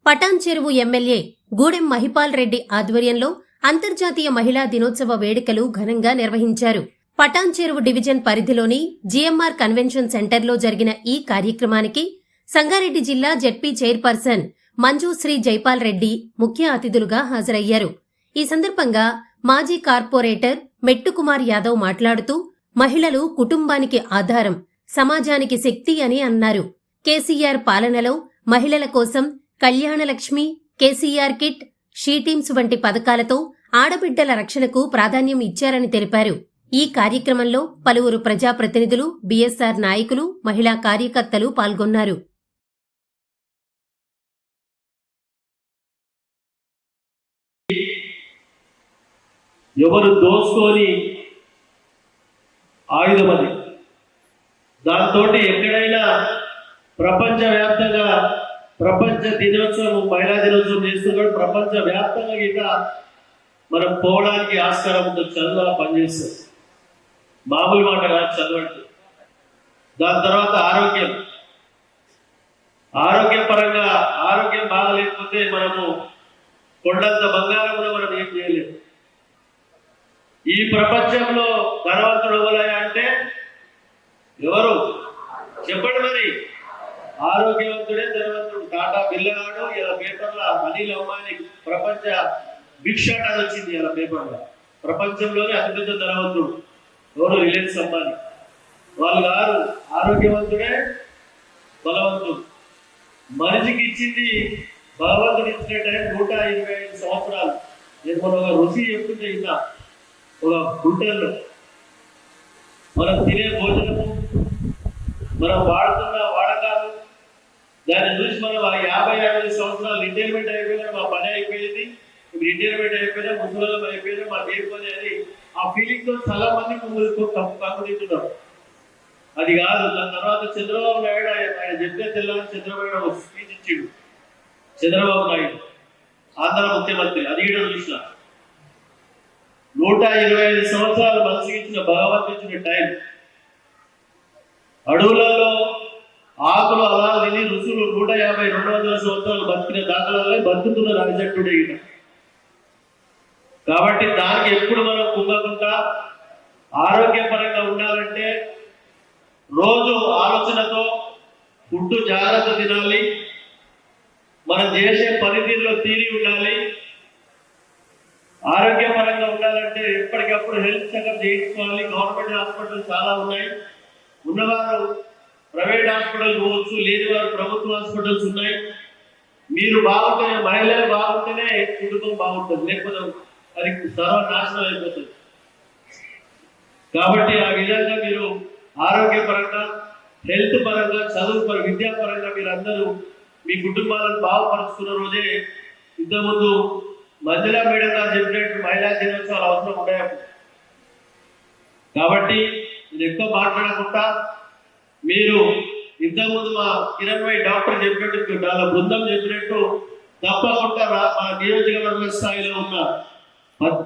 పటాన్ చెరువు ఎమ్మెల్యే గూడెం మహిపాల్ రెడ్డి ఆధ్వర్యంలో అంతర్జాతీయ మహిళా దినోత్సవ వేడుకలు ఘనంగా నిర్వహించారు. పటాన్ చెరువు డివిజన్ పరిధిలోని జీఎంఆర్ కన్వెన్షన్ సెంటర్లో జరిగిన ఈ కార్యక్రమానికి సంగారెడ్డి జిల్లా జెడ్పీ చైర్పర్సన్ మంజుశ్రీ జైపాల్ రెడ్డి ముఖ్య అతిథులుగా హాజరయ్యారు. ఈ సందర్భంగా మాజీ కార్పొరేటర్ మెట్టుకుమార్ యాదవ్ మాట్లాడుతూ మహిళలు కుటుంబానికి ఆధారం, సమాజానికి శక్తి అని అన్నారు. కేసీఆర్ పాలనలో మహిళల కోసం Kalyana Lakshmi, KCR kit, she teams వంటి పథకాలతో ఆడబిడ్డల రక్షణకు ప్రాధాన్యం ఇచ్చారని తెలిపారు. ఈ కార్యక్రమంలో పలువురు ప్రజాప్రతినిధులు, బీఎస్ఆర్ నాయకులు, మహిళా కార్యకర్తలు పాల్గొన్నారు. ఎవరు దోచుకొని ఆయుధమది, దాంతో ఎక్కడైనా ప్రపంచవ్యాప్తంగా ప్రపంచ దినోత్సవం, మహిళా దినోత్సవం చేస్తున్నాడు. ప్రపంచ వ్యాప్తంగా గిట్ట మనం పోవడానికి ఆస్కారం ఉంటుంది. చదువు అలా పనిచేస్తుంది, మామూలు మాట కాదు చదవండి. దాని తర్వాత ఆరోగ్యం పరంగా ఆరోగ్యం బాగలేకపోతే మనము కొండంత బంగారం కూడా మనం ఏం చేయలేము. ఈ ప్రపంచంలో ధనవంతుడు ఎవరయ్యా అంటే ఎవరు చెప్పండి మరి? ఆరోగ్యవంతుడే ధనవంతుడు. టాటా బిర్లాగాడు ఇలా పేపర్లో అనిల్ అంబానీ ప్రపంచ బిగ్ షాట్ అని వచ్చింది ఇలా పేపర్లో. ప్రపంచంలోనే అతిపెద్ద ధనవంతుడు ఎవరు? రిలయన్స్ అంబానీ. వాళ్ళు గారు ఆరోగ్యవంతుడే బలవంతుడు. మనిషికి ఇచ్చింది భగవంతుడు ఇచ్చిన టైం 125 సంవత్సరాలు. నేను మనం ఒక రుచి చెప్తుంటే ఇంకా ఒక గుంటల్లో మనం తినే భోజనము, మనం వాడుతున్న వాడకాలు, దాన్ని చూసి మనం 50-60 సంవత్సరాలు రిటైర్మెంట్ అయిపోయినా మా పని అయిపోయింది, రిటైర్మెంట్ అయిపోయినా, ముసలం అయిపోయినా మా పని అని ఆ ఫీలింగ్తో చాలా మంది కంపుదింటున్నారు. అది కాదు. దాని తర్వాత చంద్రబాబు నాయుడు ఆయన చెప్పే తెల్లని చంద్రబాబు నాయుడు ఒక స్పీచ్ ఇచ్చిండు. చంద్రబాబు నాయుడు ఆంధ్ర ముఖ్యమంత్రి, అది కూడా చూసిన 125 సంవత్సరాలు మనిషికి ఇచ్చిన భగవంతుడు ఇచ్చిన టైం. అడవులలో ఆకులు అలా తిని ఋషులు 150-200 సంవత్సరాలు బతికిన దాఖలాలే బతుకుతున్న రాజట్టుడే. కాబట్టి దానికి ఎప్పుడు మనం కుంగకుండా ఆరోగ్యపరంగా ఉండాలంటే రోజు ఆలోచనతో ఫుడ్ జాగ్రత్త తినాలి, మనం చేసే పనితీరులో తీరి ఉండాలి. ఆరోగ్యపరంగా ఉండాలంటే ఎప్పటికప్పుడు హెల్త్ చెకప్ చేయించుకోవాలి. గవర్నమెంట్ హాస్పిటల్ చాలా ఉన్నాయి. ఉన్నవారు ప్రైవేట్ హాస్పిటల్ పోవచ్చు, లేని వారు ప్రభుత్వ హాస్పిటల్స్ ఉన్నాయి. మీరు బాగుంటేనే, మహిళలు బాగుంటేనే కుటుంబం బాగుంటుంది, లేకపోతే అది సర్వనాశనం అయిపోతుంది. కాబట్టి ఆ విధంగా మీరు ఆరోగ్యపరంగా, హెల్త్ పరంగా, చదువు విద్యాపరంగా మీరు అందరూ మీ కుటుంబాలను బాగుపరుస్తున్న రోజే ఇంతకుముందు మంజులా మేడం గారు చెప్పినట్టు మహిళా దినోత్సవాలు అవసరం ఉన్నాయి. కాబట్టి నేను ఎక్కువ మాట్లాడకుండా మీరు ఇంతకుముందు మా కిరణ్ భాయ్ డాక్టర్ చెప్పినట్టు, వాళ్ళ బృందం చెప్పినట్టు తప్పకుండా మన నియోజకవర్గ స్థాయిలో ఉన్న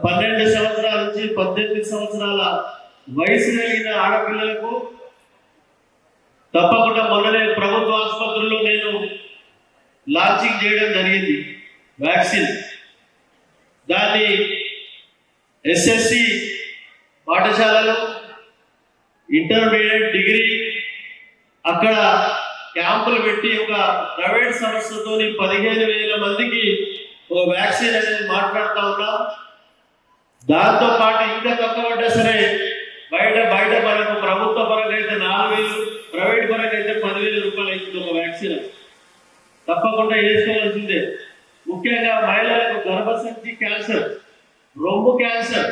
12 సంవత్సరాల నుంచి 18 సంవత్సరాల వయసు కలిగిన ఆడపిల్లలకు తప్పకుండా మొన్ననే ప్రభుత్వ ఆసుపత్రుల్లో నేను లాంచింగ్ చేయడం జరిగింది వ్యాక్సిన్. దాన్ని ఎస్ఎస్సి పాఠశాలలు, ఇంటర్మీడియట్, డిగ్రీ అక్కడ క్యాంపులు పెట్టి ఒక ప్రైవేట్ సంస్థతో 15,000 మందికి ఒక వ్యాక్సిన్ అనేది మాట్లాడుతూ ఉన్నాం. దాంతో పాటు ఇంకా తక్కువ సరే బయట మనకు ప్రభుత్వ పరంగా అయితే 4,000, ప్రైవేట్ పరంగా అయితే 10,000 రూపాయలు అవుతుంది ఒక వ్యాక్సిన్. తప్పకుండా వేసుకోవాల్సిందే. ముఖ్యంగా మహిళలకు గర్భసంచి క్యాన్సర్, రొమ్ము క్యాన్సర్,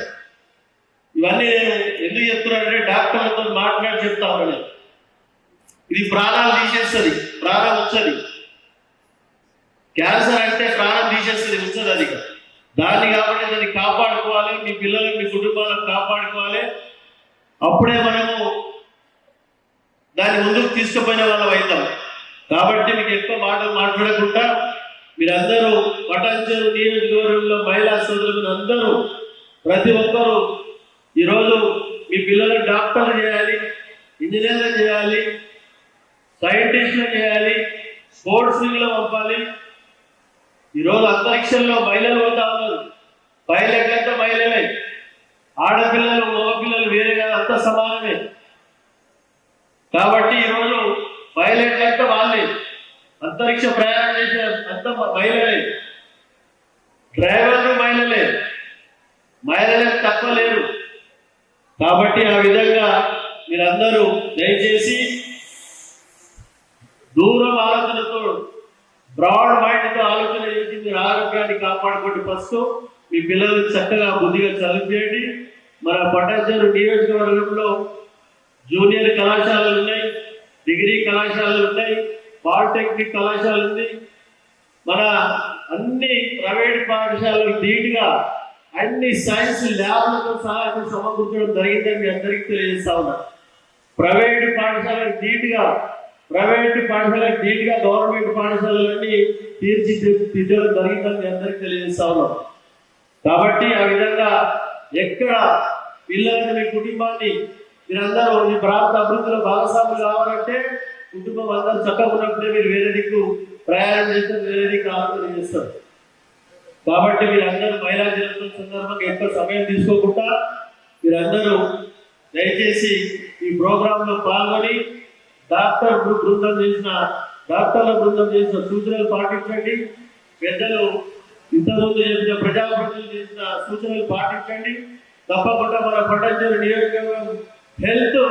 ఇవన్నీ నేను ఎందుకు చెప్తున్నానంటే డాక్టర్లతో మాట్లాడి చెప్తా ఉన్నాను. ఇది ప్రాణాలు తీసేస్తుంది, ప్రాణం వచ్చది. క్యాన్సర్ అంటే ప్రాణం తీసేస్తుంది, వచ్చదు అది. దాన్ని కాబట్టి దాన్ని కాపాడుకోవాలి, మీ పిల్లలకు, మీ కుటుంబాలను కాపాడుకోవాలి. అప్పుడే మనము దాన్ని ముందుకు తీసుకుపోయిన వాళ్ళం అవుతాం. కాబట్టి మీకు ఎక్కువ మాటలు మాట్లాడకుండా మీరందరూ పటాన్ చెరువు నియోజకవర్గంలో మహిళా సోదరులు అందరూ ప్రతి ఒక్కరూ ఈరోజు మీ పిల్లలు డాక్టర్లు చేయాలి, ఇంజనీర్లు చేయాలి, సైంటిస్టులు చేయాలి, స్పోర్ట్స్ లో పంపాలి. ఈరోజు అంతరిక్షంలో మహిళలు పోతా ఉన్నారు. పైలట్ అంతా మహిళలే, ఆడపిల్లలు మగపిల్లలు వేరేగా అంత సమానమే. కాబట్టి ఈరోజు పైలట్ అంతా వాళ్ళే, అంతరిక్ష ప్రయాణం చేసే అంత మహిళలే, డ్రైవర్లు మహిళలే, మహిళలే తక్కువ లేరు. కాబట్టి ఆ విధంగా మీరందరూ దయచేసి దూరం ఆలోచనతో, బ్రాడ్ మైండ్తో ఆలోచన చేసి మీరు ఆరోగ్యాన్ని కాపాడుకోండి. ఫస్ట్ మీ పిల్లలకు చక్కగా బుద్ధిగా చదివేయండి. మన పటాన్చెరు నియోజకవర్గంలో జూనియర్ కళాశాలలు ఉన్నాయి, డిగ్రీ కళాశాలలు ఉన్నాయి, పాలిటెక్నిక్ కళాశాల ఉంది. మన అన్ని ప్రైవేట్ పాఠశాలలకు ధీటుగా అన్ని సైన్స్ ల్యాబ్లతో సహా సమకూర్చడం జరిగిందని మీ అందరికీ తెలియజేస్తా ఉన్నా. ప్రైవేట్ పాఠశాలకు ధీటుగా గవర్నమెంట్ పాఠశాలలన్నీ తీర్చిదిద్దడం జరిగిందని మీ అందరికీ తెలియజేస్తా ఉన్నాం. కాబట్టి ఆ విధంగా ఎక్కడ పిల్లలను, మీ కుటుంబాన్ని మీరందరూ ఈ ప్రాంత అభివృద్ధిలో భాగస్వాములు కావాలంటే కుటుంబం అందరూ చక్కగా ఉన్నప్పుడే మీరు వేరే దిక్కు ప్రయాణం చేస్తారు, వేరే దిక్కు ఆలోచన చేస్తారు. కాబట్టి మీరందరూ మహిళా దినోత్సవం సందర్భంగా ఎక్కువ సమయం తీసుకోకుండా మీరందరూ దయచేసి ఈ ప్రోగ్రాంలో పాల్గొని డాక్టర్ల బృందం చేసిన సూచనలు పాటించండి. పెద్దలు ఇంతకుముందు చెప్పిన ప్రజాప్రతినిధులు చేసిన సూచనలు పాటించండి. తప్పకుండా మన పటాన్చెరు నియోజకవర్గం హెల్త్,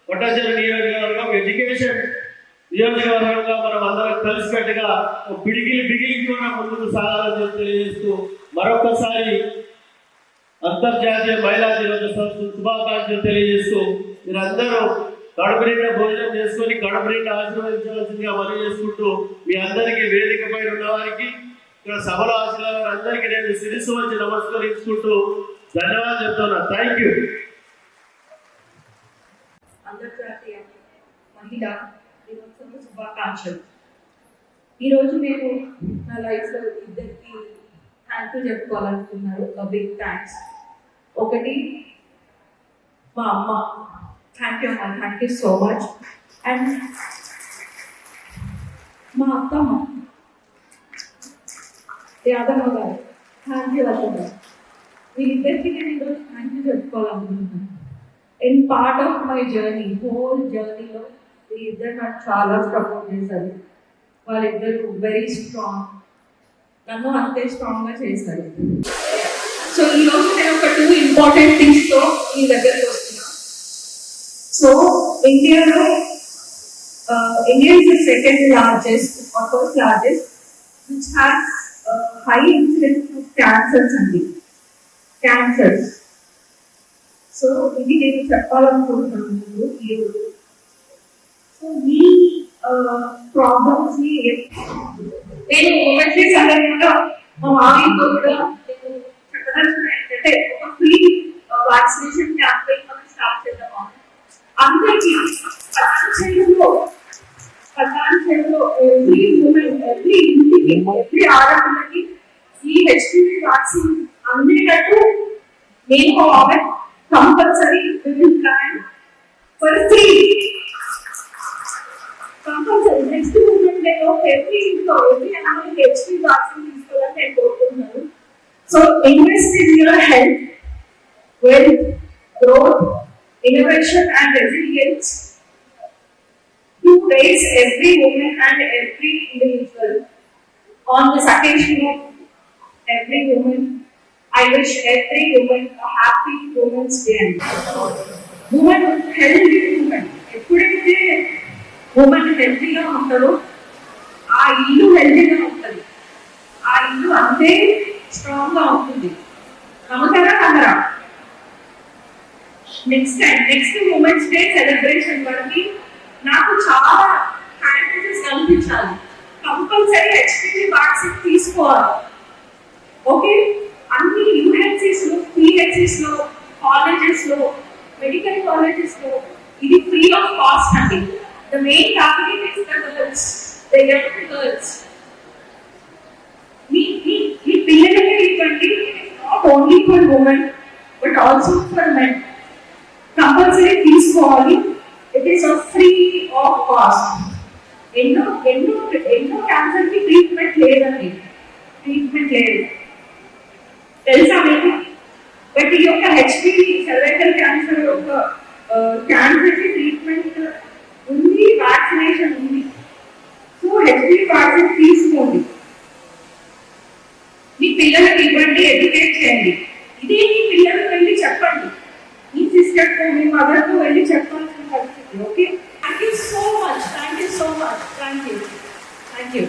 పటాన్చెరు నియోజకవర్గం ఎడ్యుకేషన్ నియోజకవర్గంగా మనం అందరం కలిసికట్టుగా బిగిలించుకున్న ముందుకు సాగాలని తెలియజేస్తూ మరొకసారి అంతర్జాతీయ మహిళా దినోత్సవ శుభాకాంక్షలు తెలియజేస్తూ మీరందరూ కడుపు నిండా భోజనం చేసుకొని కడుపు నిండా ఆశీర్వదించవలసిందిగా మనవి చేసుకుంటూ మీ అందరికీ వేదిక పైన ఉన్న వారికి, ఇక్కడ సభలో ఆశీర్వాద అందరికీ నేను శిరస్సు వచ్చి నమస్కరించుకుంటూ ధన్యవాదాలు చెప్తున్నా. Thank you. అంతర్జాతీయ మహిళా దినోత్సవ శుభాకాంక్షలు. ఈరోజు నేను నా లైఫ్లో ఇద్దరికి థ్యాంక్ యూ చెప్పుకోవాలనుకున్నారు. Big thanks. ఒకటి మా అమ్మ, థ్యాంక్ యూ అమ్మ, thank you so much. And మా అత్తమ్మ యాదమ్మ గారు, థ్యాంక్ యూ అత్తమ్మ. వీళ్ళిద్దరికి నేను ఈరోజు థ్యాంక్ యూ చెప్పుకోవాలనుకుంటున్నాను. In part of my journey, whole జర్నీలో వీళ్ళిద్దరు నాకు చాలా సపోర్ట్ చేశారు. వాళ్ళిద్దరు వెరీ స్ట్రాంగ్, నన్ను అంతే స్ట్రాంగ్గా చేశారు. సో ఈరోజు నేను ఒక 2 ఇంపార్టెంట్ థింగ్స్తో మీ దగ్గరకు వస్తున్నా. So India is the second largest or first largest which has high incidence of cancers. So ఇది నేను చెప్పాలనుకుంటున్నాను ఈరోజు. సో ఈ ప్రాబ్లమ్స్ ని నేను మొదటి సందర్భంగా మా మామయ్యతో కూడా నేను చెప్పదలుచుకున్నా ఏంటంటే ఒక ఫ్రీ వ్యాక్సినేషన్ క్యాంపెయిన్ మనం స్టార్ట్ చేద్దాం. అందరికీ పటాన్చెరులో ఎవ్రీ ఉమెన్, ఎవ్రీ ఇంటికి, ఎవ్రీ ఆడపిల్లకి ఈ హెచ్పివి వ్యాక్సిన్ అందేటట్టు నేను ఆమె compulsory plan for free compulsory next moment లో ఎవ్రీ ఇంట్లో ఎవ్రీ అమ్మాయికి హెచ్పివి వ్యాక్సిన్ తీసుకోవాలని నేను కోరుకుంటున్నాను. So invest in your health, wealth, growth, innovation and resilience to raise every woman and every individual. On this occasion of every woman, I wish every woman a happy Women's Day. Woman, healthy woman. ఎప్పుడైతే woman హెల్తీగా ఉంటారో ఆ ఇల్లు హెల్తీగా ఉంటుంది, ఆ ఇల్లు అంతే స్ట్రాంగ్గా ఉంటుంది. నమ్మకారా అందరా? నెక్స్ట్ ఉమెన్స్ డే సెలబ్రేషన్ వరకు నాకు చాలా హ్యాండిల్స్ కనిపించాలి. కంపల్సరీ హెచ్పివి వ్యాక్సిన్ తీసుకోవాలి. ఓకే, అన్ని యూఎన్సీస్ లో, పిహెచ్సిస్ లో, కాలేజెస్ లో, మెడికల్ కాలేజెస్ లో ఇది ఫ్రీ ఆఫ్ కాస్ట్ అండి. The main target is the girls, the young girls. మీ పిల్లలకి ఇవ్వండి, not only for women but also for men. Compulsory తీసుకోవాలి. It is free of cost. ఎన్నో క్యాన్సర్ కి ట్రీట్మెంట్ లేదండి. ట్రీట్మెంట్ లేదు తెలుసా మీకు? బట్ ఈ యొక్క హెచ్పివి సర్వైకల్ క్యాన్సర్ యొక్క క్యాన్సర్ కి ట్రీట్మెంట్ ఉంది, వ్యాక్సినేషన్ ఉంది. సో హెచ్పివి వ్యాక్సిన్ తీసుకోండి, మీ పిల్లలకి ఇవ్వండి, ఎడ్యుకేట్ చేయండి. ఇది మీ పిల్లలకు వెళ్ళి చెప్పండి, మీ సిస్టర్తో మీ మదర్తో వెళ్ళి చెప్పాల్సిన పరిస్థితి. Okay, thank you so much, thank you so much, thank you.